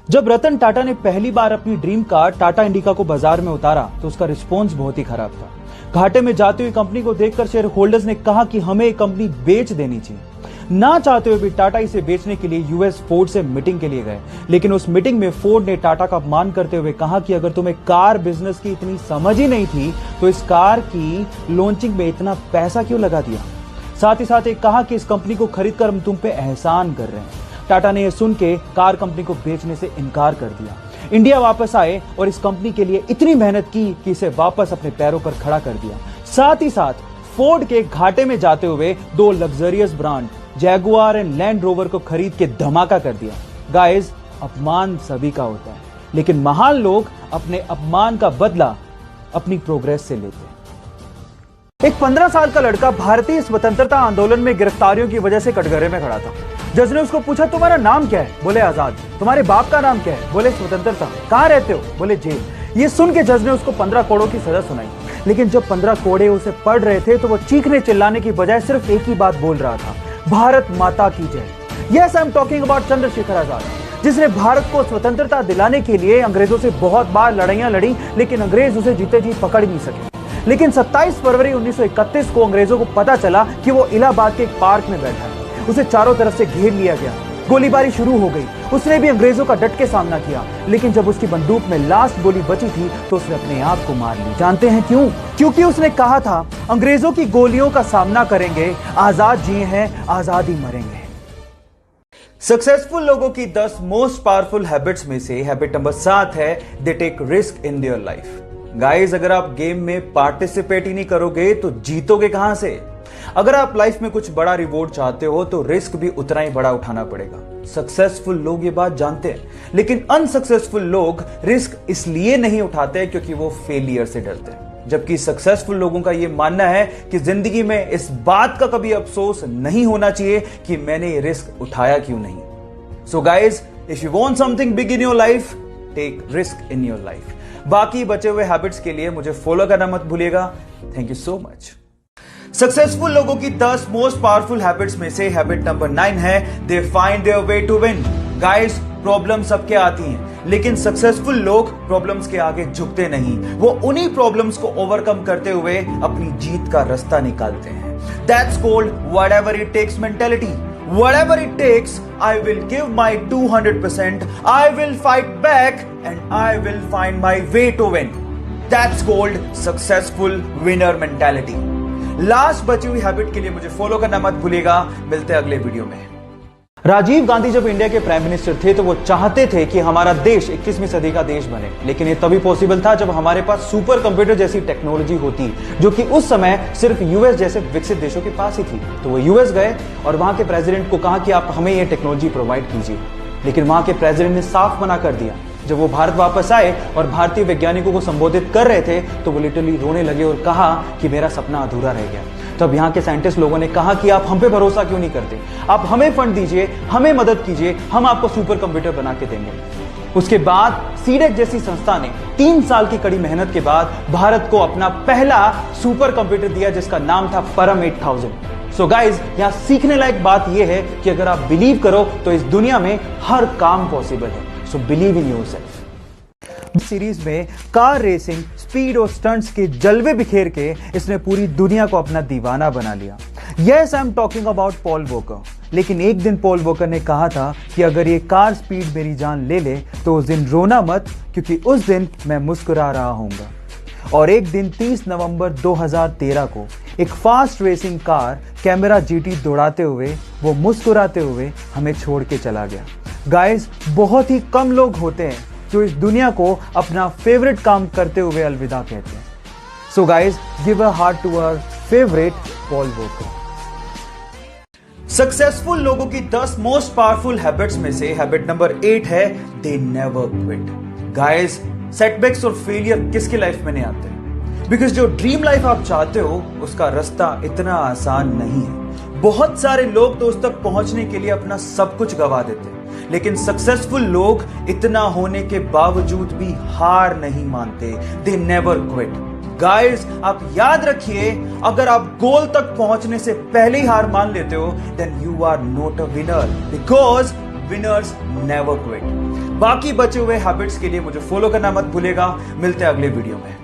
जब रतन टाटा ने पहली बार अपनी ड्रीम कार टाटा इंडिका को बाजार में उतारा तो उसका रिस्पॉन्स बहुत ही खराब था। घाटे में जाती हुई कंपनी को देखकर शेयर होल्डर्स ने कहा कि हमें ये कंपनी बेच देनी चाहिए। ना चाहते हुए भी टाटा इसे बेचने के लिए यूएस फोर्ड से मीटिंग के लिए गए, लेकिन उस मीटिंग में फोर्ड ने टाटा का अपमान करते हुए कहा कि अगर तुम्हें कार बिजनेस की इतनी समझ ही नहीं थी तो इस कार की लॉन्चिंग में इतना पैसा क्यों लगा दिया। साथ ही साथ एक कहा कि इस कंपनी को खरीदकर हम तुम पे एहसान कर रहे हैं। टाटा ने यह सुन के कार कंपनी को बेचने से इनकार कर दिया। इंडिया वापस आए और इस कंपनी के लिए इतनी मेहनत की कि इसे वापस अपने पैरों पर खड़ा कर दिया। साथ ही साथ फोर्ड के घाटे में जाते हुए दो luxurious brand Jaguar and land rover को खरीद के धमाका कर दिया। गाइस, अपमान सभी का होता है, लेकिन महान लोग अपने अपमान का बदला अपनी प्रोग्रेस से लेते हैं। एक 15 साल का लड़का भारतीय स्वतंत्रता आंदोलन में गिरफ्तारियों की वजह से कटघरे में खड़ा था। जज ने उसको पूछा, तुम्हारा नाम क्या है? बोले आजाद। तुम्हारे बाप का नाम क्या है? बोले स्वतंत्रता। कहां रहते हो? बोले जेल। ये सुन के जज ने उसको 15 कोड़ों की सजा सुनाई। लेकिन जब 15 कोड़े उसे पढ़ रहे थे तो वो चीखने चिल्लाने की बजाय सिर्फ एक ही बात बोल रहा था, भारत माता की जय। Yes, I am talking about Chandrashekhar Azad, जिसने भारत को स्वतंत्रता दिलाने के लिए अंग्रेजों से बहुत बार लड़ाइयां लड़ी, लेकिन अंग्रेज उसे जीते जी पकड़ नहीं सके। लेकिन 27 फरवरी 1931 को अंग्रेजों को पता चला कि वो इलाहाबाद के एक पार्क में बैठा है। उसे चारों तरफ से घेर लिया गया। गोलीबारी शुरू हो गई। उसने भी अंग्रेजों का डट के सामना किया, लेकिन जब उसकी बंदूक में लास्ट गोली बची थी तो उसने अपने आप को मार ली। जानते हैं क्यों? क्योंकि उसने कहा था, अंग्रेजों की गोलियों का सामना करेंगे, आजाद जिए हैं, आजाद ही मरेंगे। सक्सेसफुल लोगों की 10 मोस्ट पावरफुल हैबिट्स में से हैबिट नंबर 7 है, they take risk in their life. Guys, अगर आप गेम में पार्टिसिपेट ही नहीं करोगे तो जीतोगे कहां से? अगर आप लाइफ में कुछ बड़ा रिवॉर्ड चाहते हो तो रिस्क भी उतना ही बड़ा उठाना पड़ेगा। सक्सेसफुल लोग ये बात जानते हैं, लेकिन अनसक्सेसफुल लोग रिस्क इसलिए नहीं उठाते क्योंकि वो फेलियर से डरते हैं। जबकि सक्सेसफुल लोगों का ये मानना है कि जिंदगी में इस बात का कभी अफसोस नहीं होना चाहिए कि मैंने ये रिस्क उठाया क्यों नहीं। So guys, if you want something big in your life, take risk in your life. बाकी बचे हुए हैबिट्स के लिए मुझे फॉलो करना मत भूलिएगा। Thank you so much. Successful लोगों की 10 मोस्ट पावरफुल हैबिट्स में से हैबिट नंबर 9 है, they find their way to win. Guys, problem सबके आती हैं, लेकिन सक्सेसफुल लोग प्रॉब्लम्स के आगे झुकते नहीं। वो उन्हीं प्रॉब्लम्स को ओवरकम करते हुए अपनी जीत का रास्ता निकालते हैं। That's called whatever it takes mentality. Whatever it takes, I will give my 200%. I will fight back and I will find my way to win. That's called successful winner mentality. Last बची हुई habit के लिए मुझे follow करना मत भूलिएगा। मिलते हैं अगले वीडियो में। राजीव गांधी जब इंडिया के प्राइम मिनिस्टर थे तो वो चाहते थे कि हमारा देश 21वीं सदी का देश बने, लेकिन ये तभी पॉसिबल था जब हमारे पास सुपर कंप्यूटर जैसी टेक्नोलॉजी होती, जो कि उस समय सिर्फ यूएस जैसे विकसित देशों के पास ही थी। तो वो यूएस गए और वहां के प्रेसिडेंट को कहा कि आप हमें ये टेक्नोलॉजी प्रोवाइड कीजिए, लेकिन वहां के प्रेसिडेंट ने साफ मना कर दिया। जब वो भारत वापस आए और भारतीय वैज्ञानिकों को संबोधित कर रहे थे तो वो लिटरली रोने लगे और कहा कि मेरा सपना अधूरा रह गया। तब यहाँ के साइंटिस्ट लोगों ने कहा कि आप हम पे भरोसा क्यों नहीं करते, आप हमें फंड दीजिए, हमें मदद कीजिए, हम आपको सुपर कंप्यूटर बना के देंगे। उसके बाद सीडेक जैसी संस्था ने 3 साल की कड़ी मेहनत के बाद भारत को अपना पहला सुपर कंप्यूटर दिया, जिसका नाम था परम 8000। सो गाइज, यहाँ सीखने लायक बात यह है कि अगर आप बिलीव करो तो इस दुनिया में हर काम पॉसिबल है। So believe in yourself. Series में कार रेसिंग, स्पीड और स्टंट्स के जलवे बिखेर के इसने पूरी दुनिया को अपना दीवाना बना लिया। Yes, I am talking about Paul walker. लेकिन एक दिन पॉल वॉकर ने कहा था कि अगर ये कार स्पीड मेरी जान ले ले तो उस दिन रोना मत, क्योंकि उस दिन मैं मुस्कुरा रहा हूंगा। और एक दिन 30 नवंबर 2013 को एक fast racing car camera GT दौड़ाते हुए वो मुस्कुराते हुए हमें छोड़ के चला गया। गाइस, बहुत ही कम लोग होते हैं जो इस दुनिया को अपना फेवरेट काम करते हुए अलविदा कहते हैं। So guys, give a heart to our favourite Paul Walker. Successful लोगों की 10 मोस्ट पावरफुल हैबिट्स में से हैबिट नंबर 8 है, they never quit. Guys, setbacks और फेलियर किसकी लाइफ में नहीं आते? बिकॉज जो ड्रीम लाइफ आप चाहते हो उसका रास्ता इतना आसान नहीं है। बहुत सारे लोग तो उस तक पहुंचने के लिए अपना सब कुछ गवा देते हैं, लेकिन सक्सेसफुल लोग इतना होने के बावजूद भी हार नहीं मानते। They never quit. गाइस, आप याद रखिए, अगर आप गोल तक पहुंचने से पहले ही हार मान लेते हो, then you are not a winner, because winners never quit. बाकी बचे हुए हैबिट्स के लिए मुझे फॉलो करना मत भूलेगा। मिलते हैं अगले वीडियो में।